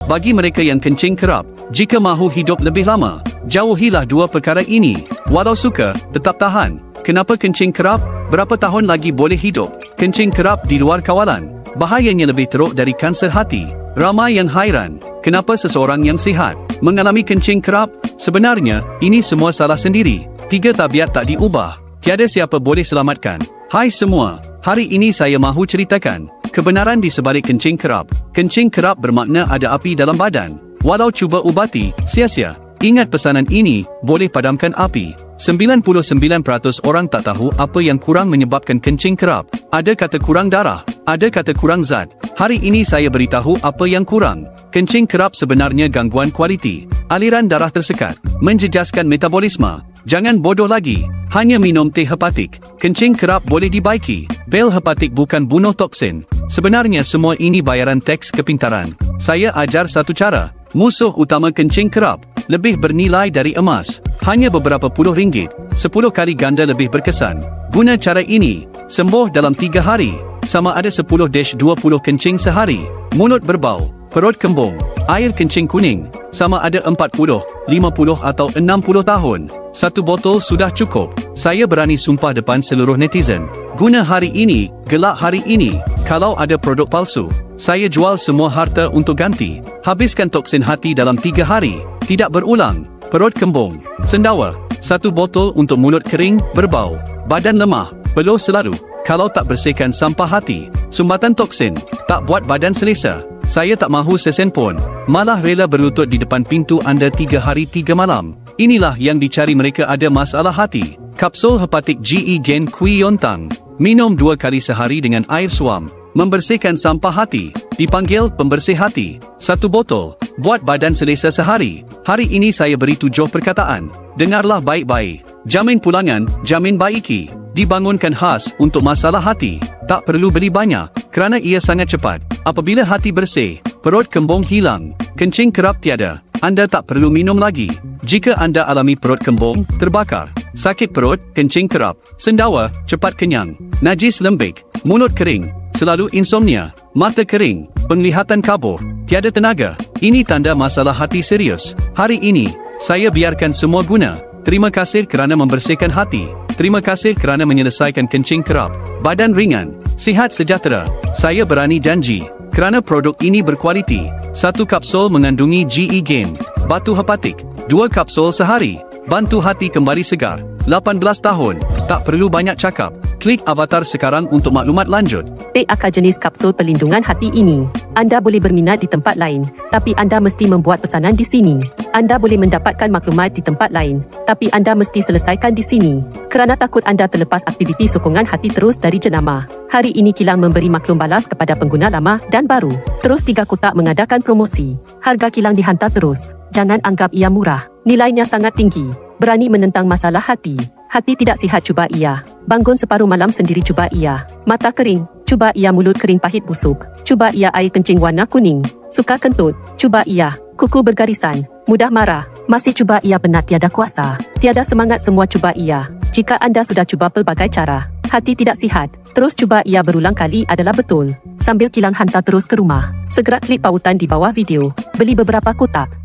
bagi mereka yang kencing kerap, jika mahu hidup lebih lama, jauhilah dua perkara ini. Walau suka, tetap tahan. Kenapa kencing kerap? Berapa tahun lagi boleh hidup? Kencing kerap di luar kawalan, bahayanya lebih teruk dari kanser hati. Ramai yang hairan, kenapa seseorang yang sihat mengalami kencing kerap? Sebenarnya, ini semua salah sendiri. 3 tabiat tak diubah. Tiada siapa boleh selamatkan. Hai semua, hari ini saya mahu ceritakan kebenaran di sebalik kencing kerap. Kencing kerap bermakna ada api dalam badan. Walau cuba ubati, sia-sia. Ingat pesanan ini, boleh padamkan api. 99% orang tak tahu apa yang kurang menyebabkan kencing kerap. Ada kata kurang darah, ada kata kurang zat. Hari ini saya beritahu apa yang kurang. Kencing kerap sebenarnya gangguan kualiti. Aliran darah tersekat, menjejaskan metabolisme. Jangan bodoh lagi, hanya minum teh hepatik. Kencing kerap boleh dibaiki. Pil hepatik bukan bunuh toksin. Sebenarnya semua ini bayaran teks kepintaran. Saya ajar satu cara. Musuh utama kencing kerap lebih bernilai dari emas. Hanya beberapa puluh ringgit, 10 kali ganda lebih berkesan. Guna cara ini, sembuh dalam 3 hari. Sama ada 10-20 kencing sehari. Mulut berbau, perut kembung, air kencing kuning. Sama ada 40, 50 atau 60 tahun. 1 botol sudah cukup. Saya berani sumpah depan seluruh netizen. Guna hari ini, gelak hari ini. Kalau ada produk palsu, saya jual semua harta untuk ganti. Habiskan toksin hati dalam 3 hari. Tidak berulang. Perut kembung, sendawa. 1 botol untuk mulut kering, berbau, badan lemah, peluh selalu. Kalau tak bersihkan sampah hati, sumbatan toksin, tak buat badan selesa. Saya tak mahu sesen pun. Malah rela berlutut di depan pintu anda 3 hari 3 malam. Inilah yang dicari mereka ada masalah hati. Kapsul hepatik GE Gen Qiyontang. Minum 2 kali sehari dengan air suam. Membersihkan sampah hati. Dipanggil pembersih hati. 1 botol. Buat badan selesa sehari. Hari ini saya beri 7 perkataan. Dengarlah baik-baik. Jamin pulangan, jamin baiki. Dibangunkan khas untuk masalah hati. Tak perlu beli banyak, kerana ia sangat cepat. Apabila hati bersih, perut kembung hilang, kencing kerap tiada, anda tak perlu minum lagi. Jika anda alami perut kembung, terbakar, sakit perut, kencing kerap, sendawa, cepat kenyang, najis lembik, mulut kering, selalu insomnia, mata kering, penglihatan kabur, tiada tenaga, ini tanda masalah hati serius. Hari ini, saya biarkan semua guna. Terima kasih kerana membersihkan hati. Terima kasih kerana menyelesaikan kencing kerap. Badan ringan, sihat sejahtera. Saya berani janji, kerana produk ini berkualiti. 1 kapsul mengandungi GE Gen, batu hepatik. 2 kapsul sehari, bantu hati kembali segar. 18 tahun, tak perlu banyak cakap. Klik avatar sekarang untuk maklumat lanjut. PAK jenis kapsul pelindungan hati ini. Anda boleh berminat di tempat lain, tapi anda mesti membuat pesanan di sini. Anda boleh mendapatkan maklumat di tempat lain, tapi anda mesti selesaikan di sini. Kerana takut anda terlepas aktiviti sokongan hati terus dari jenama. Hari ini kilang memberi maklum balas kepada pengguna lama dan baru. Terus 3 kotak mengadakan promosi. Harga kilang dihantar terus. Jangan anggap ia murah. Nilainya sangat tinggi. Berani menentang masalah hati. Hati tidak sihat, cuba ia. Bangun separuh malam sendiri, cuba ia. Mata kering, cuba ia. Mulut kering pahit busuk, cuba ia. Air kencing warna kuning, suka kentut, cuba ia. Kuku bergarisan, mudah marah, masih cuba ia. Penat, tiada kuasa, tiada semangat, semua cuba ia. Jika anda sudah cuba pelbagai cara, hati tidak sihat, terus cuba ia berulang kali adalah betul. Sambil kilang hantar terus ke rumah. Segera klik pautan di bawah video. Beli beberapa kotak.